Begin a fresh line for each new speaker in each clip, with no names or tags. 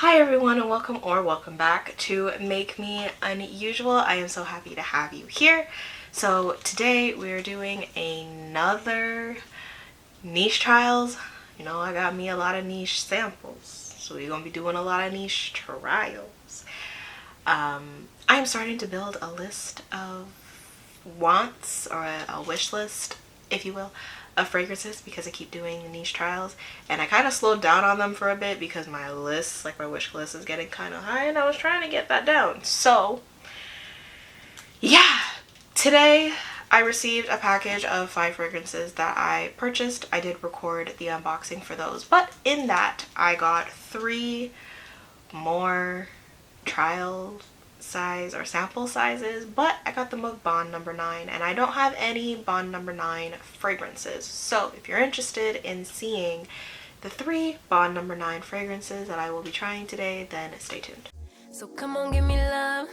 Hi everyone, and welcome back to Make Me Unusual. I am so happy to have you here. So today we're doing another niche trials. You know, I got me a lot of niche samples, so we're gonna be doing a lot of niche trials. I'm starting to build a list of wants, or a wish list, if you will, of fragrances, because I keep doing the niche trials, and I kind of slowed down on them for a bit because my list, like my wish list, is getting kind of high, and I was trying to get that down. So yeah, today I received a package of 5 fragrances that I purchased. I did record the unboxing for those, but in that I got 3 more trial size or sample sizes, but I got them of Bond number 9, and I don't have any Bond number 9 fragrances. So if you're interested in seeing the 3 Bond number 9 fragrances that I will be trying today, then stay tuned.
So come on, give me love.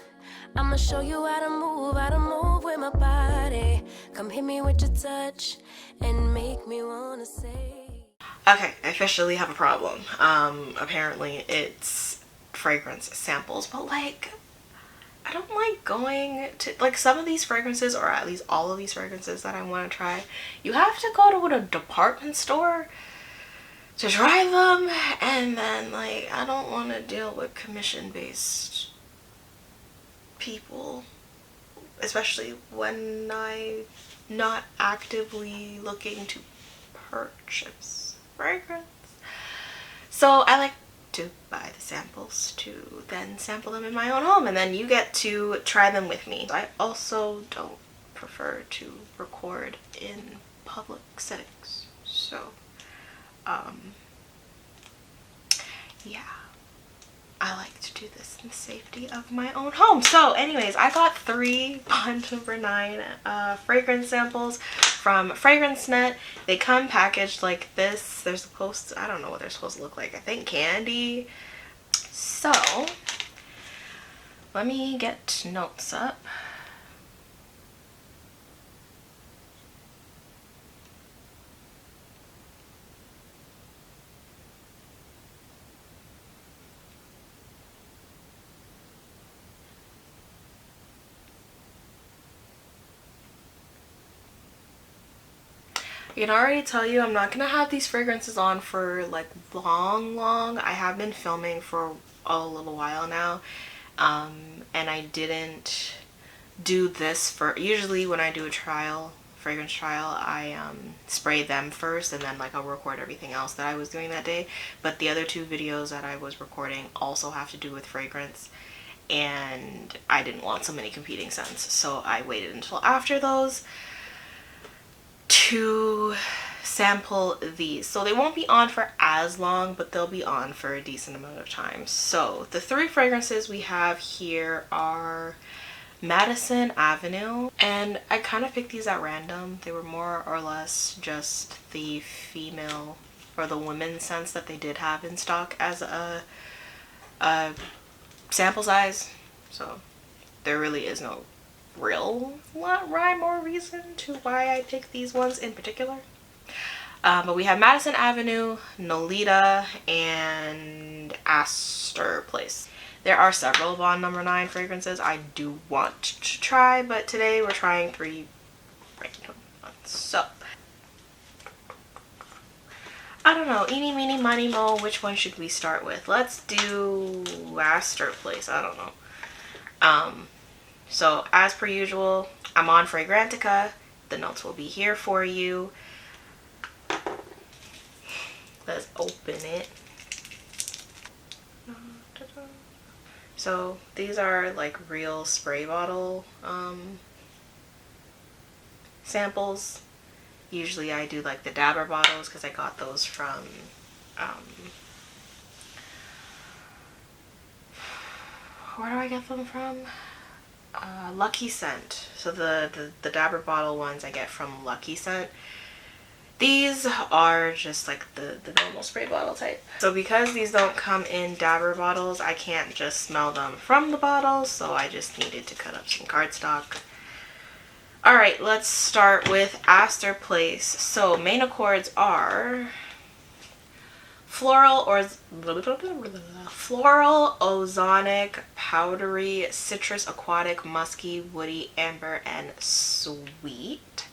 I'ma show you how to move with my body. Come hit me with your touch and make me wanna say.
Okay, I officially have a problem. Apparently it's fragrance samples, but like, I don't like going to, like, some of these fragrances, or at least all of these fragrances that I want to try, you have to go to a department store to try them, and then, like, I don't want to deal with commission-based people, especially when I'm not actively looking to purchase fragrance. So I like to buy the samples to then sample them in my own home, and then you get to try them with me. I also don't prefer to record in public settings, so yeah, I like to do this in the safety of my own home. So anyways, I got 3 Bond number 9 fragrance samples from FragranceNet. They come packaged like this. They're supposed to, I don't know what they're supposed to look like. I think candy. So let me get notes up. I can already tell you I'm not gonna have these fragrances on for like long. I have been filming for a little while now, and I didn't do this for, usually when I do a fragrance trial, I spray them first, and then like I'll record everything else that I was doing that day. But the other 2 videos that I was recording also have to do with fragrance, and I didn't want so many competing scents, so I waited until after those to sample these. So they won't be on for as long, but they'll be on for a decent amount of time. So the 3 fragrances we have here are Madison Avenue, and I kind of picked these at random. They were more or less just the female or the women's scents that they did have in stock as a sample size. So there really is no real rhyme or reason to why I picked these ones in particular. But we have Madison Avenue, Nolita, and Aster Place. There are several Bond number 9 fragrances I do want to try, but today we're trying 3 random ones. So I don't know, eeny, meeny, miny, mo, which one should we start with? Let's do Aster Place. I don't know. So as per usual, I'm on Fragrantica. The notes will be here for you. Let's open it. So these are like real spray bottle samples. Usually I do like the dabber bottles because I got those from where do I get them from? Lucky Scent. So the dabber bottle ones I get from Lucky Scent. These are just like the normal spray bottle type. So because these don't come in dabber bottles, I can't just smell them from the bottle, so I just needed to cut up some cardstock. Alright, let's start with Aster Place. So main accords are floral, ozonic, powdery, citrus, aquatic, musky, woody, amber, and sweet.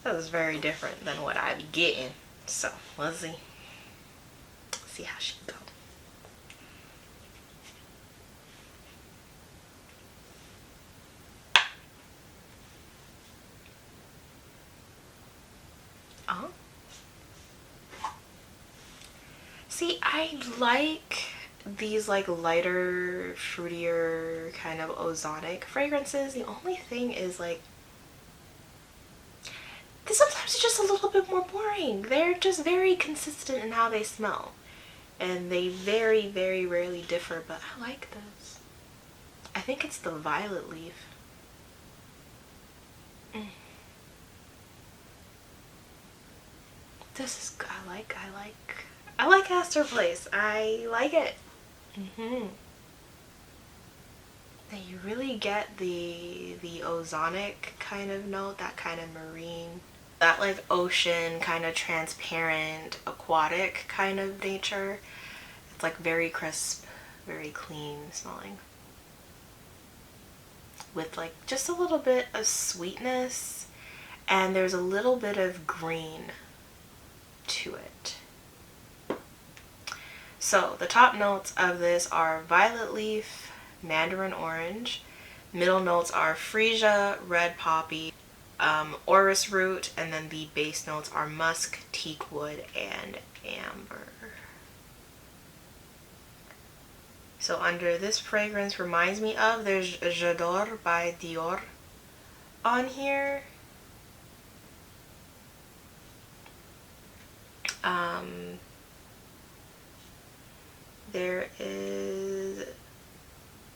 That is very different than what I be getting. So let's see. See how she go. Oh. See, I like these like lighter, fruitier kind of ozonic fragrances. The only thing is like sometimes it's just a little bit more boring. They're just very consistent in how they smell. And they very, very rarely differ, but I like this. I think it's the violet leaf. This is, I like Aster Place. I like it. Now you really get the ozonic kind of note, that kind of marine, that like ocean kind of transparent aquatic kind of nature. It's like very crisp, very clean smelling, with like just a little bit of sweetness, and there's a little bit of green to it. So the top notes of this are violet leaf, mandarin orange. Middle notes are freesia, red poppy, orris root, and then the base notes are musk, teak wood, and amber. So under this fragrance reminds me of, there's J'adore by Dior on here. There is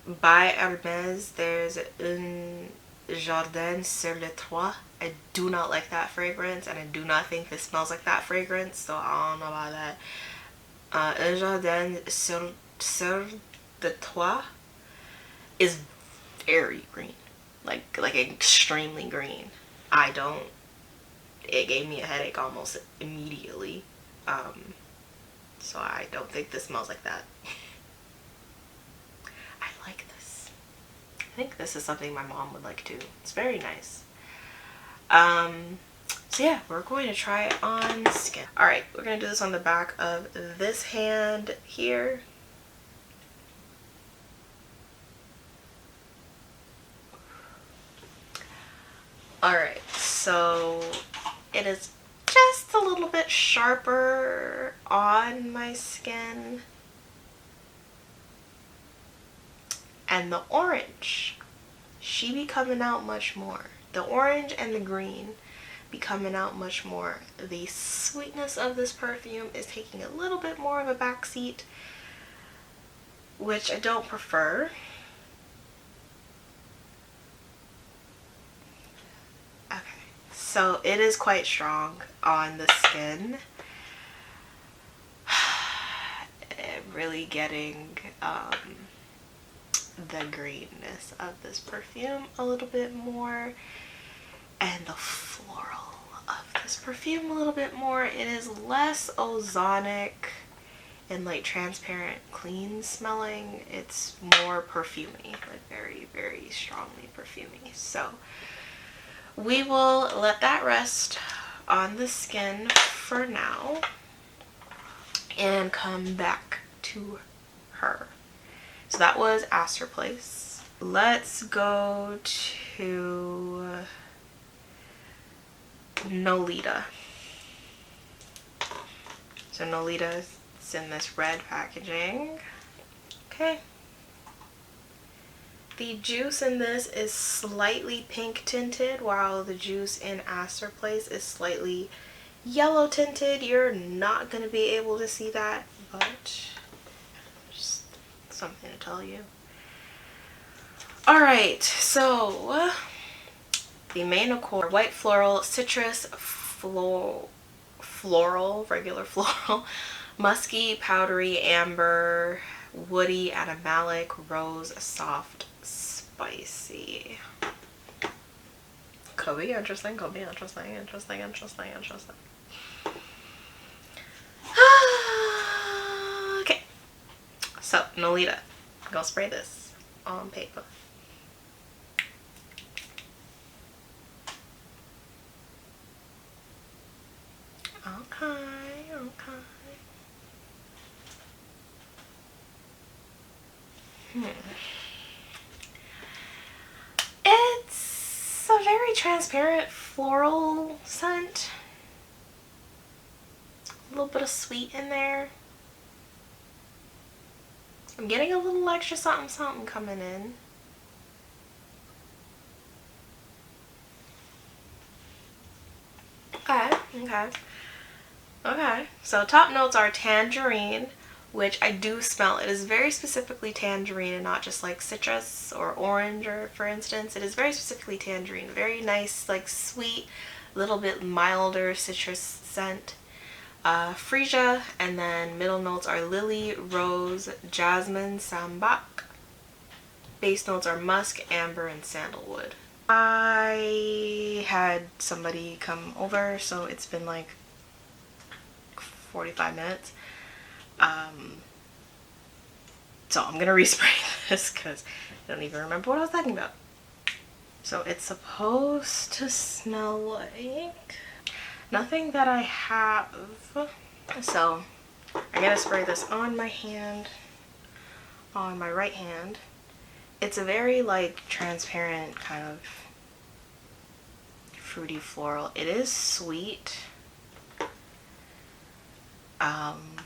by Hermès, there's Un Jardin sur le Toit. I do not like that fragrance, and I do not think this smells like that fragrance, so I don't know about that. Un Jardin sur the Toit is very green, like extremely green. It gave me a headache almost immediately. So I don't think this smells like that. I like this. I think this is something my mom would like too. It's very nice. So yeah, we're going to try it on skin. Alright, we're going to do this on the back of this hand here. Alright, so it is just a little bit sharper on my skin. And the orange, she be coming out much more. The orange and the green be coming out much more. The sweetness of this perfume is taking a little bit more of a backseat, which I don't prefer. Okay, so it is quite strong on the skin. Really getting the greenness of this perfume a little bit more, and the floral of this perfume a little bit more. It is less ozonic and like transparent, clean smelling. It's more perfumey, like very, very strongly perfumey. So we will let that rest on the skin for now and come back to her. So that was Aster Place. Let's go to Nolita. So Nolita is in this red packaging. Okay. The juice in this is slightly pink tinted, while the juice in Aster Place is slightly yellow tinted. You're not going to be able to see that, but just something to tell you. Alright, so the main accord: white floral, citrus, floral, regular floral, musky, powdery, amber, woody, animalic, rose, soft, spicy. Could be interesting, could be interesting, interesting. Nolita. I'm gonna spray this on paper. Okay, okay. It's a very transparent floral scent. A little bit of sweet in there. I'm getting a little extra something something coming in. Okay, okay. Okay, so top notes are tangerine, which I do smell. It is very specifically tangerine and not just like citrus or orange, or for instance. It is very specifically tangerine. Very nice, like sweet, little bit milder citrus scent. Freesia, and then middle notes are lily, rose, jasmine, sambac. Base notes are musk, amber, and sandalwood. I had somebody come over, so it's been like 45 minutes. So I'm gonna respray this because I don't even remember what I was talking about. So it's supposed to smell like nothing that I have. So I'm gonna spray this on my hand, on my right hand. It's a very like transparent kind of fruity floral. It is sweet.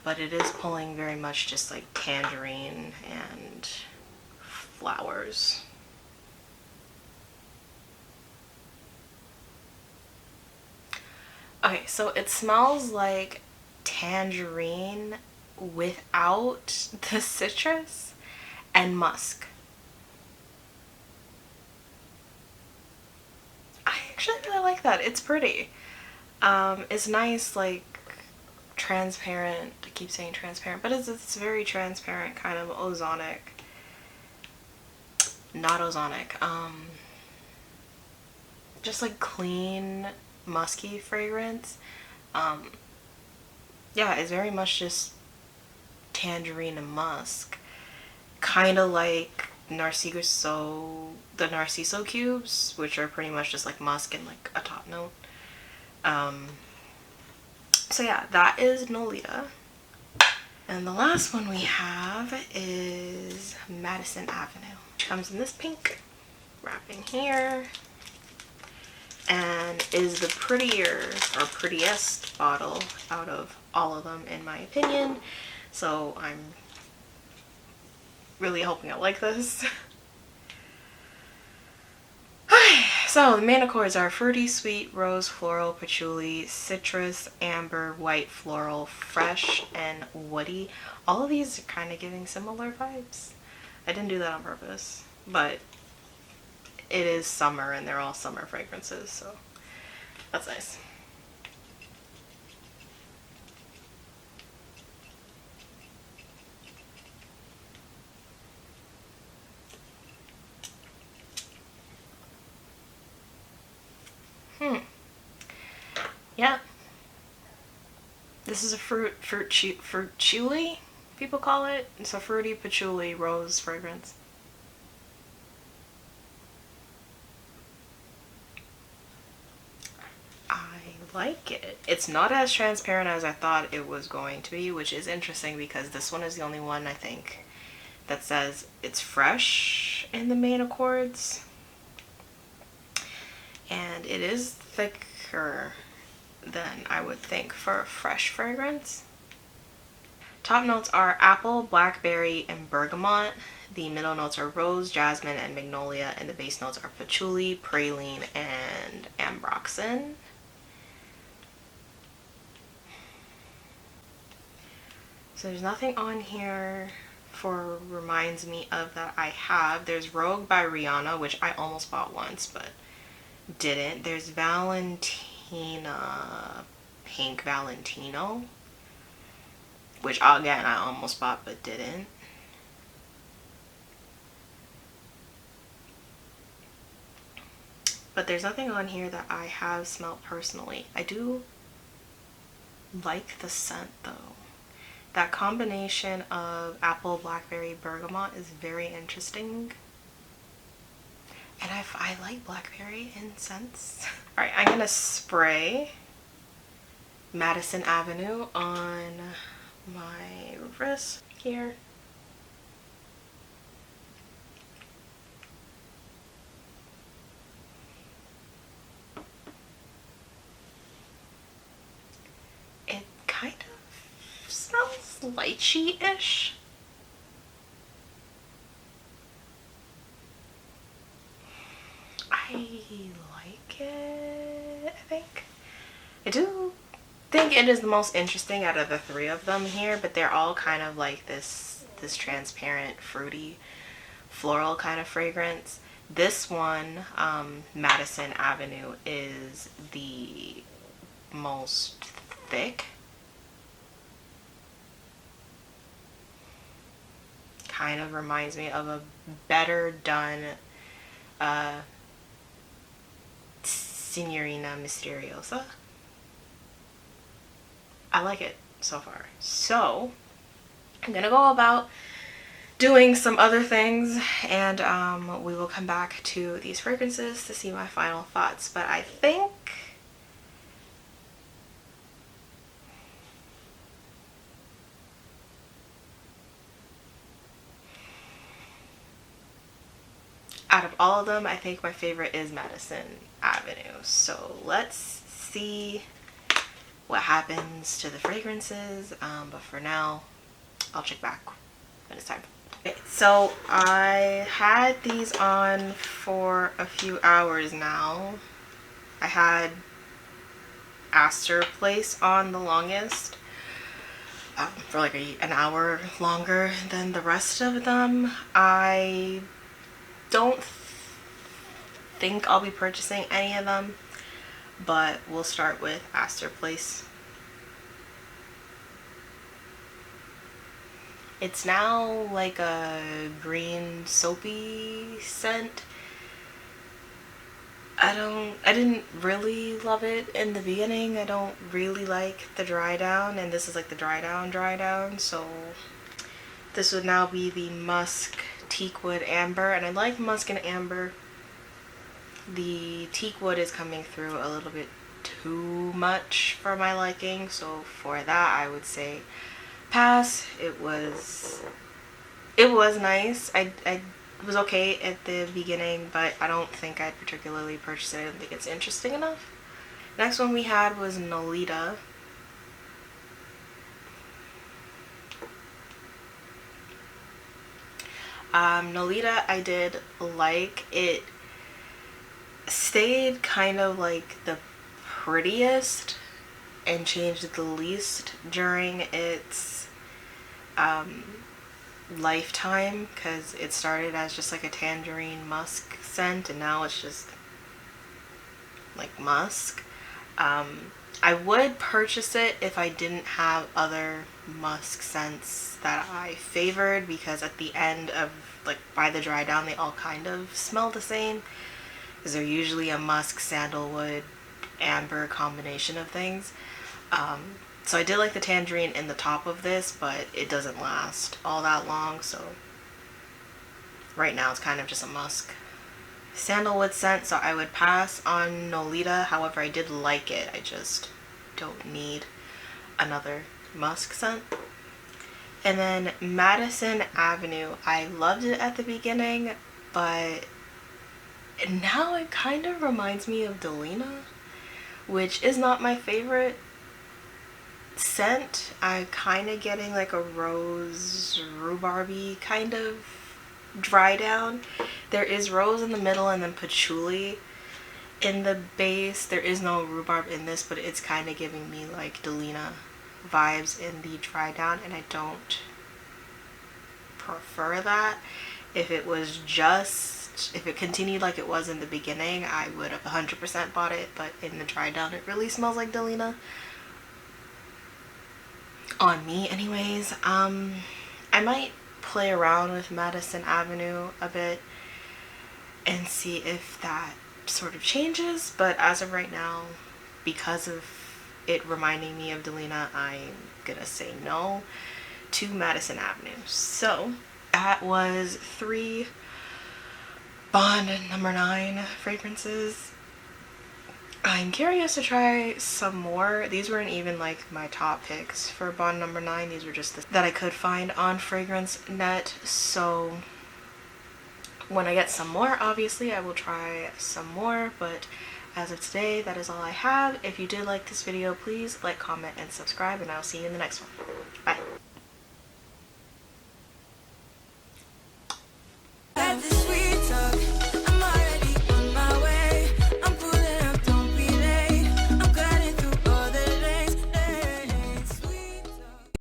But it is pulling very much just like tangerine and flowers. Okay, so it smells like tangerine without the citrus and musk. I actually really like that. It's pretty. It's nice, like transparent. I keep saying transparent, but it's very transparent, kind of ozonic. Not ozonic. Just like clean, musky fragrance. Yeah, it's very much just tangerine and musk. Kind of like Narciso, the Narciso cubes, which are pretty much just like musk and like a top note. So yeah, that is Nolita. And the last one we have is Madison Avenue, which comes in this pink wrapping here, and is the prettier or prettiest bottle out of all of them in my opinion. So I'm really hoping I like this. So the main accords are fruity, sweet, rose, floral, patchouli, citrus, amber, white, floral, fresh, and woody. All of these are kind of giving similar vibes. I didn't do that on purpose, but it is summer and they're all summer fragrances, so that's nice. Yeah. This is a fruit-chuli, people call it. It's a fruity patchouli rose fragrance. I like it. It's not as transparent as I thought it was going to be, which is interesting because this one is the only one I think that says it's fresh in the main accords. And it is thicker than I would think for a fresh fragrance. Top notes are apple, blackberry, and bergamot. The middle notes are rose, jasmine, and magnolia, and the base notes are patchouli, praline, and ambroxan. So there's nothing on here for reminds me of that I have. There's Rogue by Rihanna, which I almost bought once, but didn't. There's Valentina, Pink Valentino, which again I almost bought but didn't. But there's nothing on here that I have smelled personally. I do like the scent though. That combination of apple, blackberry, bergamot is very interesting. And I like blackberry in scents. All right, I'm gonna spray Madison Avenue on my wrist here. It kind of smells lychee-ish. I like it, I think. I do think it is the most interesting out of the three of them here, but they're all kind of like this transparent, fruity, floral kind of fragrance. This one, Madison Avenue, is the most thick. Kind of reminds me of a better done Signorina Misteriosa. I like it so far. So I'm gonna go about doing some other things, and we will come back to these fragrances to see my final thoughts. But I think out of all of them, I think my favorite is Madison Avenue. So let's see what happens to the fragrances, but for now I'll check back when it's time. Okay, so I had these on for a few hours now. I had Aster Place on the longest, for like an hour longer than the rest of them. I don't think I'll be purchasing any of them, but we'll start with Aster Place. It's now like a green soapy scent. I didn't really love it in the beginning. I don't really like the dry down, and this is like the dry down, so this would now be the musk teakwood amber, and I like musk and amber. The teakwood is coming through a little bit too much for my liking, so for that I would say pass. It was nice. I was okay at the beginning, but I don't think I'd particularly purchase it. I don't think it's interesting enough. Next one we had was Nolita. Nolita I did like. It stayed kind of like the prettiest and changed the least during its lifetime, because it started as just like a tangerine musk scent and now it's just like musk. I would purchase it if I didn't have other musk scents that I favored, because at the end of, like, by the dry down, they all kind of smell the same, because they're usually a musk, sandalwood, amber combination of things. So I did like the tangerine in the top of this, but it doesn't last all that long, so right now it's kind of just a musk sandalwood scent, so I would pass on Nolita. However, I did like it. I just don't need another musk scent. And then Madison Avenue, I loved it at the beginning, but now it kind of reminds me of Delina, which is not my favorite scent. I'm kind of getting like a rose rhubarby kind of dry down. There is rose in the middle and then patchouli in the base. There is no rhubarb in this, but it's kind of giving me like Delina vibes in the dry down, and I don't prefer that. If it continued like it was in the beginning, I would have 100% bought it, but in the dry down it really smells like Delina on me anyways. I might play around with Madison Avenue a bit and see if that sort of changes, but as of right now, because of it reminding me of Delina, I'm gonna say no. to Madison Avenue. So that was 3 Bond number 9 fragrances. I'm curious to try some more. These weren't even like my top picks for Bond number 9. These were just that I could find on Fragrance Net. So when I get some more, obviously I will try some more, but as of today, that is all I have. If you did like this video, please like, comment, and subscribe, and I'll see you in the next one. Bye.